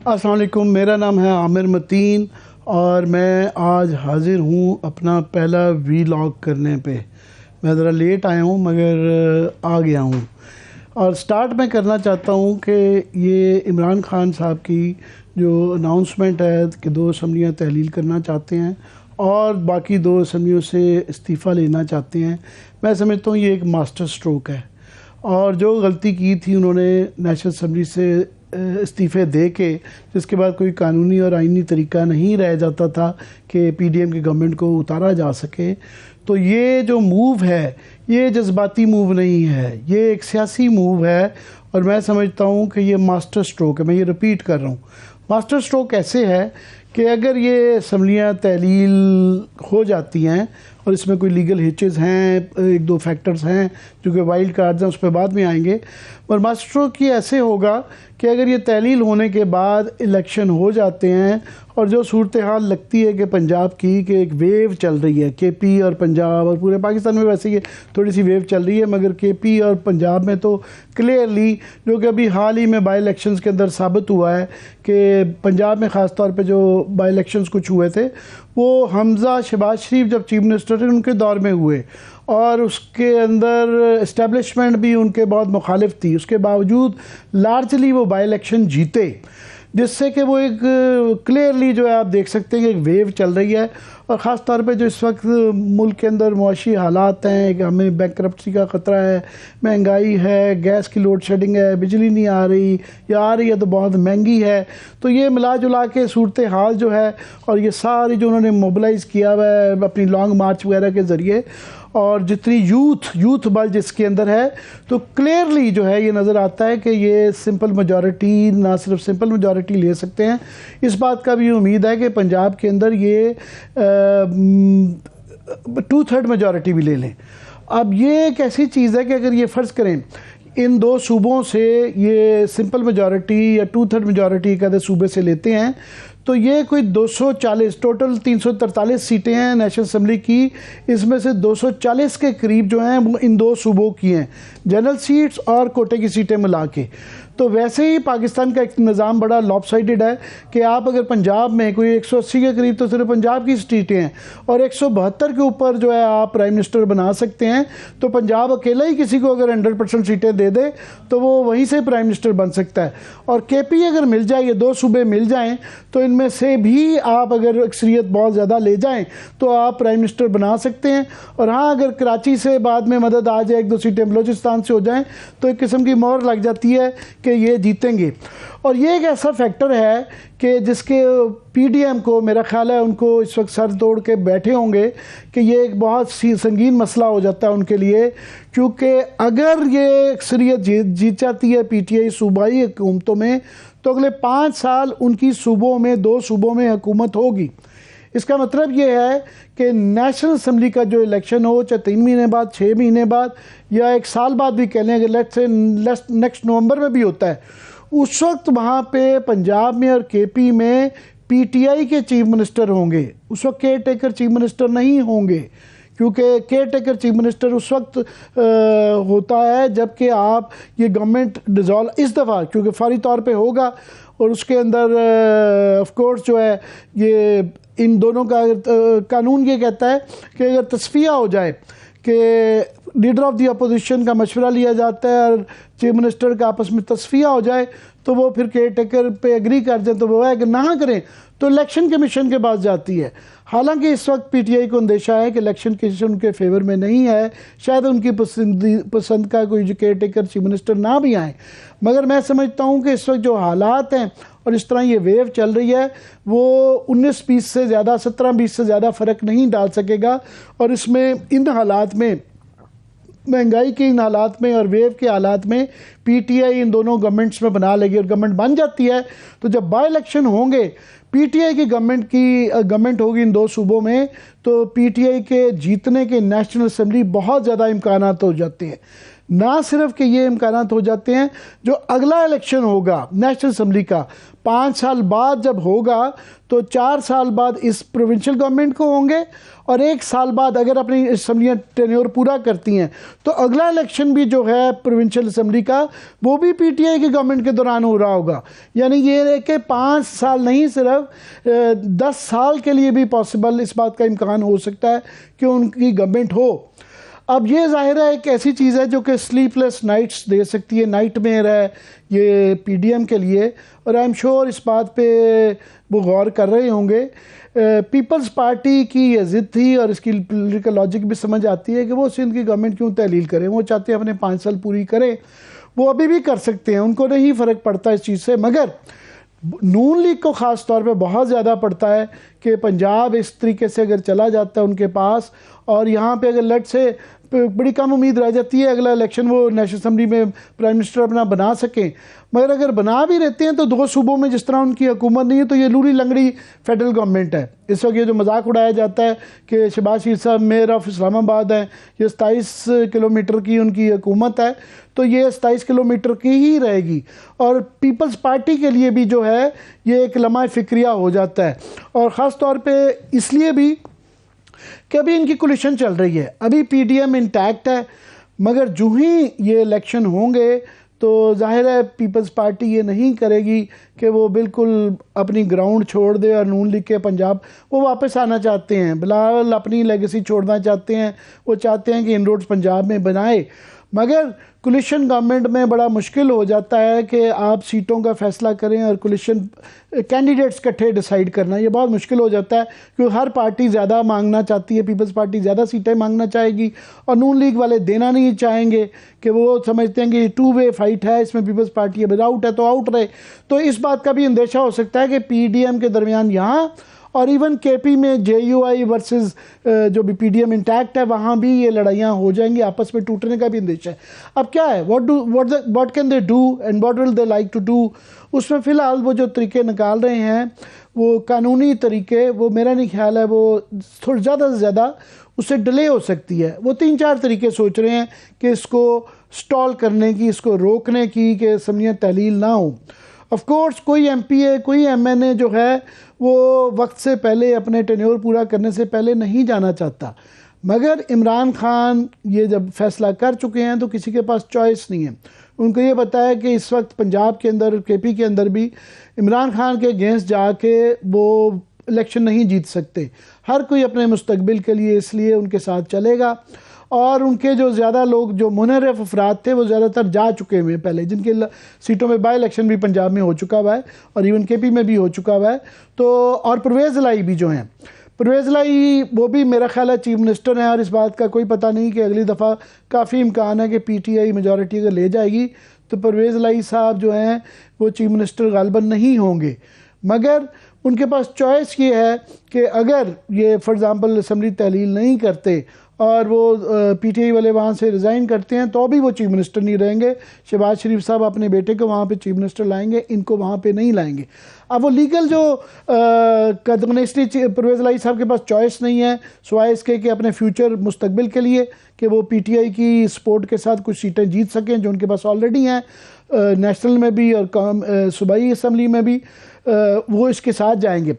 अस्सलाम वालेकुम, मेरा नाम है आमिर मतीन और मैं आज हाज़िर हूँ अपना पहला वीलॉग करने पे। मैं ज़रा लेट आया हूँ मगर आ गया हूँ। और स्टार्ट मैं करना चाहता हूँ कि ये इमरान खान साहब की जो अनाउंसमेंट है कि 2 असम्बलियाँ तहलील करना चाहते हैं और बाकी 2 असम्बलियों से इस्तीफ़ा लेना चाहते हैं, मैं समझता हूँ ये एक मास्टर स्ट्रोक है। और जो गलती की थी उन्होंने नेशनल असम्बली से इस्तीफ़े दे के, जिसके बाद कोई कानूनी और आइनी तरीका नहीं रह जाता था कि पीडीएम की गवर्नमेंट को उतारा जा सके, तो ये जो मूव है ये जज्बाती मूव नहीं है, ये एक सियासी मूव है। और मैं समझता हूँ कि ये मास्टर स्ट्रोक है। मैं ये रिपीट कर रहा हूँ, मास्टर स्ट्रोक ऐसे है कि अगर ये असम्बलियाँ तहलील हो जाती हैं और इसमें कोई लीगल हिचेस हैं, 1-2 फैक्टर्स हैं जो कि वाइल्ड कार्ड्स हैं, उस पर बाद में आएंगे। और मास्टर स्ट्रोक ये ऐसे होगा कि अगर ये तहलील होने के बाद इलेक्शन हो जाते हैं और जो सूरत हाल लगती है कि पंजाब की कि एक वेव चल रही है, केपी और पंजाब और पूरे पाकिस्तान में वैसे ये थोड़ी सी वेव चल रही है, मगर केपी और पंजाब में तो क्लियरली, जो कि अभी हाल ही में बाई इलेक्शंस के अंदर साबित हुआ है कि पंजाब में ख़ास तौर पे जो बाई इलेक्शंस कुछ हुए थे वो हमज़ा शहबाज शरीफ जब चीफ मिनिस्टर थे उनके दौर में हुए और उसके अंदर इस्टेब्लिशमेंट भी उनके बहुत मुखालिफ थी। उसके बावजूद लार्जली वो बाई इलेक्शन जीते, जिससे कि वो एक क्लियरली जो है आप देख सकते हैं कि एक वेव चल रही है। और ख़ास तौर पे जो इस वक्त मुल्क के अंदर मुआशी हालात हैं कि हमें बैंकरप्सी का ख़तरा है, महंगाई है, गैस की लोड शेडिंग है, बिजली नहीं आ रही या आ रही है तो बहुत महंगी है, तो ये मिला जुला के सूरत हाल जो है और ये सारी जो उन्होंने मोबिलाइज़ किया हुआ है अपनी लॉन्ग मार्च वगैरह के ज़रिए और जितनी यूथ बल जिसके अंदर है, तो क्लियरली जो है ये नज़र आता है कि ये सिंपल मेजॉरिटी, ना सिर्फ सिंपल मेजॉरिटी ले सकते हैं, इस बात का भी उम्मीद है कि पंजाब के अंदर ये 2/3 मेजॉरिटी भी ले लें। अब ये एक ऐसी चीज़ है कि अगर ये फ़र्ज़ करें इन 2 सूबों से ये सिंपल मेजॉरिटी या 2/3 मेजॉरिटी का सूबे से लेते हैं तो ये कोई 240, टोटल 343 सीटें हैं नेशनल असम्बली की, इसमें से 240 के करीब जो हैं वो इन 2 सूबों की हैं, जनरल सीट्स और कोटे की सीटें मिला के। तो वैसे ही पाकिस्तान का एक निज़ाम बड़ा लॉपसाइडेड है कि आप अगर पंजाब में कोई 180 के करीब तो सिर्फ पंजाब की सीटें हैं और 172 के ऊपर जो है आप प्राइम मिनिस्टर बना सकते हैं, तो पंजाब अकेला ही किसी को अगर 100% सीटें दे दे तो वो वहीं से प्राइम मिनिस्टर बन सकता है। और केपी अगर मिल जाए, ये 2 सूबे मिल जाएँ तो इनमें से भी आप अगर अक्सरियत बहुत ज़्यादा ले जाएँ तो आप प्राइम मिनिस्टर बना सकते हैं। और हाँ, अगर कराची से बाद में मदद आ जाए, 1-2 सीटें बलोचिस्तान से हो जाएँ तो एक किस्म की मोहर लग जाती है कि ये जीतेंगे। और ये एक ऐसा फैक्टर है कि जिसके पीडीएम को मेरा ख्याल है उनको इस वक्त सर तोड़ के बैठे होंगे कि ये एक बहुत संगीन मसला हो जाता है उनके लिए, क्योंकि अगर ये अक्सरियत जीत जाती है पीटीआई सूबाई हुकूमतों में तो अगले 5 साल उनकी सूबों में 2 सूबों में हुकूमत होगी। इसका मतलब ये है कि नेशनल असम्बली का जो इलेक्शन हो, चाहे 3 महीने बाद, 6 महीने बाद या 1 साल बाद भी कह लें, अगर लेट्स से नेक्स्ट नवंबर में भी होता है, उस वक्त वहाँ पे पंजाब में और केपी में पीटीआई के चीफ मिनिस्टर होंगे। उस वक्त केयर टेकर चीफ मिनिस्टर नहीं होंगे, क्योंकि केयर टेकर चीफ मिनिस्टर उस वक्त होता है जबकि आप ये गवर्नमेंट डिज़ोल्व इस दफ़ा क्योंकि फौरी तौर पे होगा और उसके अंदर ऑफ कोर्स जो है ये इन दोनों का कानून ये कहता है कि अगर तस्फिया हो जाए कि लीडर ऑफ द अपोजिशन का मशवरा लिया जाता है और चीफ मिनिस्टर का आपस में तस्फिया हो जाए तो वो फिर केयर टेकर पे एग्री कर जाए, तो वो है कि ना करें तो इलेक्शन कमीशन के पास जाती है। हालांकि इस वक्त पीटीआई को अंदेशा है कि इलेक्शन कमीशन उनके फेवर में नहीं है, शायद उनकी पसंद का कोई केयर टेकर चीफ मिनिस्टर ना भी आए, मगर मैं समझता हूँ कि इस वक्त जो हालात हैं और इस तरह ये वेव चल रही है वो 19-20 से ज़्यादा, 17-20 से ज़्यादा फ़र्क नहीं डाल सकेगा। और इसमें इन हालात में, महंगाई के इन हालात में और वेव के हालात में पीटीआई इन दोनों गवर्नमेंट्स में बना लेगी और गवर्नमेंट बन जाती है तो जब बाई इलेक्शन होंगे पीटीआई की गवर्नमेंट होगी इन 2 सूबों में, तो पीटीआई के जीतने के नेशनल असम्बली बहुत ज़्यादा इम्कानात हो जाते हैं। ना सिर्फ कि ये इम्कानात हो जाते हैं, जो अगला इलेक्शन होगा नेशनल असम्बली का 5 साल बाद जब होगा, तो 4 साल बाद इस प्रोविंशियल गवर्नमेंट को होंगे, और 1 साल बाद अगर अपनी असम्बलियाँ टेन्योर पूरा करती हैं तो अगला इलेक्शन भी जो है प्रोविंशियल असम्बली का वो भी पीटीआई की गवर्नमेंट के दौरान हो रहा होगा। यानी ये है कि 5 साल नहीं, सिर्फ 10 साल के लिए भी पॉसिबल इस बात का इम्कान हो सकता है कि उनकी गवर्नमेंट हो। अब ये ज़ाहिर है एक ऐसी चीज़ है जो कि स्लीपलेस नाइट्स दे सकती है, नाइटमेयर है ये पीडीएम के लिए, और आई एम श्योर इस बात पे वो गौर कर रहे होंगे। पीपल्स पार्टी की ये ज़िद थी और इसकी पॉलिटिकल लॉजिक भी समझ आती है कि वो सिंध की गवर्नमेंट क्यों तहलील करें, वो चाहते हैं अपने 5 साल पूरी करें, वो अभी भी कर सकते हैं, उनको नहीं फ़र्क पड़ता इस चीज़ से। मगर नून लीग को ख़ास तौर पे बहुत ज़्यादा पड़ता है कि पंजाब इस तरीके से अगर चला जाता है उनके पास, और यहाँ पे अगर लट से बड़ी कम उम्मीद रह जाती है अगला इलेक्शन वो नेशनल असम्बली में प्राइम मिनिस्टर अपना बना सकें, मगर अगर बना भी रहते हैं तो 2 सूबों में जिस तरह उनकी हुकूमत नहीं है, तो ये लूड़ी लंगड़ी फेडरल गवर्नमेंट है। इस वक्त ये जो मजाक उड़ाया जाता है कि शहबाज शरीफ साहब मेयर ऑफ इस्लामाबाद हैं, ये 27 किलोमीटर की उनकी हुकूमत है, तो ये 27 किलोमीटर की ही रहेगी। और पीपल्स पार्टी के लिए भी जो है ये एक लम्हा फिक्रिया हो जाता है, और ख़ास तौर पर इसलिए भी कि अभी इनकी कोलिशन चल रही है, अभी पीडीएम इंटैक्ट है, मगर जो ही ये इलेक्शन होंगे तो जाहिर है पीपल्स पार्टी ये नहीं करेगी कि वो बिल्कुल अपनी ग्राउंड छोड़ दे, और नून लीग के पंजाब वो वापस आना चाहते हैं, बिलावल अपनी लेगेसी छोड़ना चाहते हैं, वो चाहते हैं कि इनरोड्स पंजाब में बनाए। मगर कोलिशन गवर्नमेंट में बड़ा मुश्किल हो जाता है कि आप सीटों का फैसला करें और कोलिशन कैंडिडेट्स इकट्ठे डिसाइड करना, ये बहुत मुश्किल हो जाता है, क्योंकि हर पार्टी ज़्यादा मांगना चाहती है, पीपल्स पार्टी ज़्यादा सीटें मांगना चाहेगी और नून लीग वाले देना नहीं चाहेंगे, कि वो समझते हैं कि 2 वे फाइट है, इसमें पीपल्स पार्टी अगर आउट है तो आउट रहे। तो इस बात का भी अंदेशा हो सकता है कि पीडीएम के दरमियान यहाँ और इवन केपी में जेयूआई वर्सेस जो भी पीडीएम इंटैक्ट है वहाँ भी ये लड़ाइयाँ हो जाएंगी, आपस में टूटने का भी अंदेशा है। अब क्या है, what can they do and what will they like to do, उसमें फ़िलहाल वो जो तरीके निकाल रहे हैं वो कानूनी तरीके, वो मेरा नहीं ख्याल है वो थोड़ा ज़्यादा से ज़्यादा उससे डिले हो सकती है। वो 3-4 तरीके सोच रहे हैं कि इसको स्टॉल करने की, इसको रोकने की, कि असम्बलियाँ तहलील ना हो। ऑफ कोर्स कोई एमपीए कोई एमएनए जो है वो वक्त से पहले अपने टेन्योर पूरा करने से पहले नहीं जाना चाहता, मगर इमरान खान ये जब फैसला कर चुके हैं तो किसी के पास चॉइस नहीं है। उनको ये पता है कि इस वक्त पंजाब के अंदर, केपी के अंदर भी इमरान खान के अगेंस्ट जाके वो इलेक्शन नहीं जीत सकते। हर कोई अपने मुस्तकबिल के लिए इसलिए उनके साथ चलेगा, और उनके जो ज़्यादा लोग जो मुनहरफ अफराद थे वो ज़्यादातर जा चुके हुए हैं पहले, जिनके सीटों में बाई इलेक्शन भी पंजाब में हो चुका हुआ है और इवन केपी में भी हो चुका हुआ है। तो और परवेज़ इलाही भी जो हैं, परवेज़ इलाही वो भी मेरा ख्याल है चीफ मिनिस्टर हैं, और इस बात का कोई पता नहीं कि अगली दफ़ा काफ़ी इम्कान है कि पीटीआई मेजॉरिटी अगर ले जाएगी तो परवेज़ इलाही साहब जो हैं वो चीफ मिनिस्टर गालिबन नहीं होंगे। मगर उनके पास चॉइस ये है कि अगर ये फॉर एग्ज़ाम्पल असम्बली तहलील नहीं करते और वो पीटीआई वाले वहाँ से रिज़ाइन करते हैं तो भी वो चीफ मिनिस्टर नहीं रहेंगे। शहबाज शरीफ साहब अपने बेटे को वहाँ पे चीफ मिनिस्टर लाएंगे, इनको वहाँ पे नहीं लाएंगे। अब वो लीगल जो कदम, इसलिए परवेज़ इलाही साहब के पास चॉइस नहीं है सिवाय इसके कि अपने फ्यूचर मुस्तकबिल के लिए कि वो पीटीआई की सपोर्ट के साथ कुछ सीटें जीत सकें जो उनके पास ऑलरेडी हैं, नेशनल में भी और सूबाई असम्बली में भी, वो इसके साथ जाएंगे।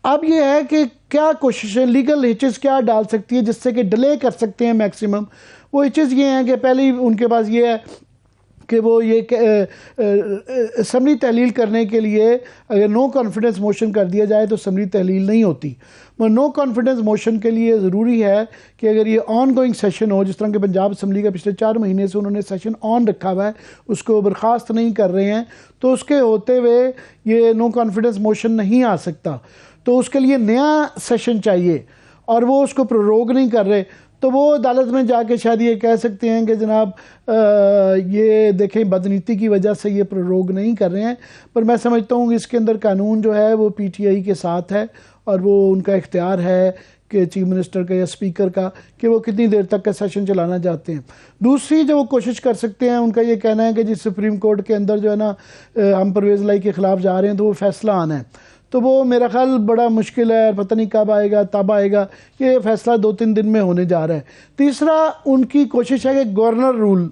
अब ये है कि क्या कोशिशें लीगल हिचेस क्या डाल सकती है जिससे कि डिले कर सकते हैं मैक्सिमम। वो हिचेस ये हैं कि पहले उनके पास ये है कि वो ये असम्बली तहलील करने के लिए अगर नो कॉन्फिडेंस मोशन कर दिया जाए तो असम्बली तहलील नहीं होती। मगर नो कॉन्फिडेंस मोशन के लिए ज़रूरी है कि अगर ये ऑन गोइंग सेशन हो, जिस तरह के पंजाब असम्बली का पिछले 4 महीने से उन्होंने सेशन ऑन रखा हुआ है, उसको बर्खास्त नहीं कर रहे हैं, तो उसके होते हुए ये नो कॉन्फिडेंस मोशन नहीं आ सकता। तो उसके लिए नया सेशन चाहिए और वो उसको प्रोरोग नहीं कर रहे, तो वो अदालत में जाके शायद ये कह सकते हैं कि जनाब ये देखें बदनीति की वजह से ये प्रोरोग नहीं कर रहे हैं। पर मैं समझता हूँ कि इसके अंदर कानून जो है वो पीटीआई के साथ है और वो उनका इख्तियार है कि चीफ मिनिस्टर का या स्पीकर का कि वो कितनी देर तक का सेशन चलाना चाहते हैं। दूसरी जो वो कोशिश कर सकते हैं, उनका ये कहना है कि जिस सुप्रीम कोर्ट के अंदर जो है ना हम परवेज़ इलाही के ख़िलाफ़ जा रहे हैं तो वो फ़ैसला आना है, तो वो मेरा ख्याल बड़ा मुश्किल है, पता नहीं कब आएगा तब आएगा, ये फ़ैसला 2-3 दिन में होने जा रहा है। तीसरा उनकी कोशिश है कि गवर्नर रूल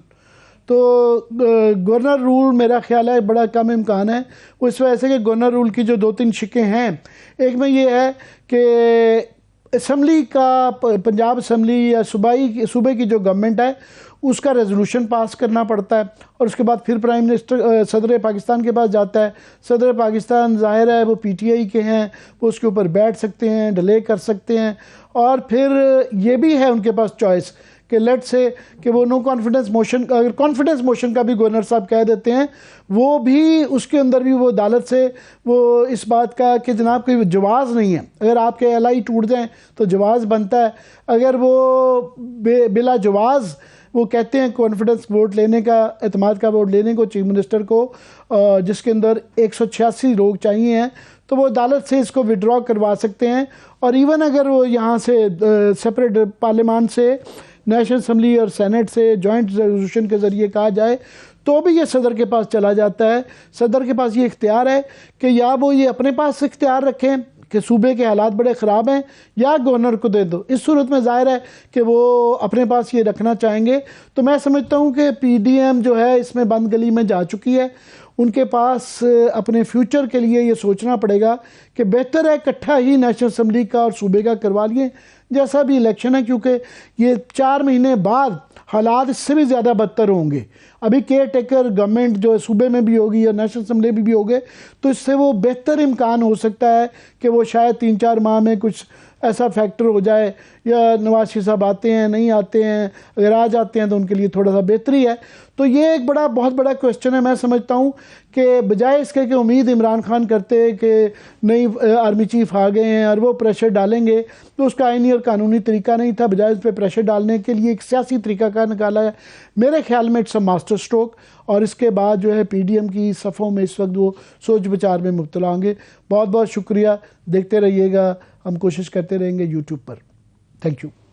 तो गवर्नर रूल मेरा ख्याल है बड़ा कम इम्कान है। उस वजह से कि गवर्नर रूल की जो 2-3 शिकें हैं, एक में ये है कि असम्बली का, पंजाब असम्बली या सूबे की जो गवर्नमेंट है उसका रेजोल्यूशन पास करना पड़ता है और उसके बाद फिर प्राइम मिनिस्टर सदर पाकिस्तान के पास जाता है। सदर पाकिस्तान ज़ाहिर है वो पीटीआई के हैं, वो उसके ऊपर बैठ सकते हैं, डिले कर सकते हैं। और फिर ये भी है उनके पास चॉइस कि लेट से कि वो नो कॉन्फिडेंस मोशन, अगर कॉन्फिडेंस मोशन का भी गवर्नर साहब कह देते हैं, वो भी उसके अंदर भी वो अदालत से वो इस बात का कि जनाब कोई जवाज़ नहीं है, अगर आपके एलआई टूट जाएं तो जवाज़ बनता है। अगर वो बिला जवाज़ वो कहते हैं कॉन्फिडेंस वोट लेने का, एतमाद का वोट लेने को चीफ मिनिस्टर को, जिसके अंदर 186 लोग चाहिए हैं, तो वो अदालत से इसको विड्रॉ करवा सकते हैं। और इवन अगर वो यहाँ से सेपरेट पार्लियामान से, नेशनल असम्बली और सेनेट से जॉइंट रेजोल्यूशन के ज़रिए कहा जाए तो भी ये सदर के पास चला जाता है। सदर के पास ये इख्तियार है कि या वो ये अपने पास इख्तियार रखें कि सूबे के हालात बड़े ख़राब हैं, या गवर्नर को दे दो। इस सूरत में ज़ाहिर है कि वो अपने पास ये रखना चाहेंगे। तो मैं समझता हूँ कि पीडीएम जो है इसमें बंद गली में जा चुकी है। उनके पास अपने फ्यूचर के लिए ये सोचना पड़ेगा कि बेहतर है इकट्ठा ही नेशनल असम्बली का और सूबे का करवा लिए जैसा भी इलेक्शन है, क्योंकि ये 4 महीने बाद हालात इससे भी ज़्यादा बदतर होंगे। अभी केयर टेकर गवर्नमेंट जो सूबे में भी होगी या नेशनल असम्बली में भी होगे, तो इससे वो बेहतर इम्कान हो सकता है कि वो शायद 3-4 माह में कुछ ऐसा फैक्टर हो जाए, या नवाज शरीफ साहब आते हैं नहीं आते हैं, अगर आ जाते हैं तो उनके लिए थोड़ा सा बेहतरी है। तो ये एक बहुत बड़ा क्वेश्चन है। मैं समझता हूँ कि बजाय इसके कि उम्मीद इमरान खान करते कि नई आर्मी चीफ आ गए हैं और वो प्रेशर डालेंगे, तो उसका आईनी और कानूनी तरीका नहीं था। बजाय उस पर प्रेशर डालने के लिए एक सियासी तरीका का निकाला है। मेरे ख्याल में इट्स अ मास्टर स्ट्रोक। और इसके बाद जो है पीडीएम की सफ़ों में इस वक्त वो सोच विचार में मुब्तला होंगे। बहुत बहुत शुक्रिया, देखते रहिएगा, हम कोशिश करते रहेंगे यूट्यूब पर। Thank you.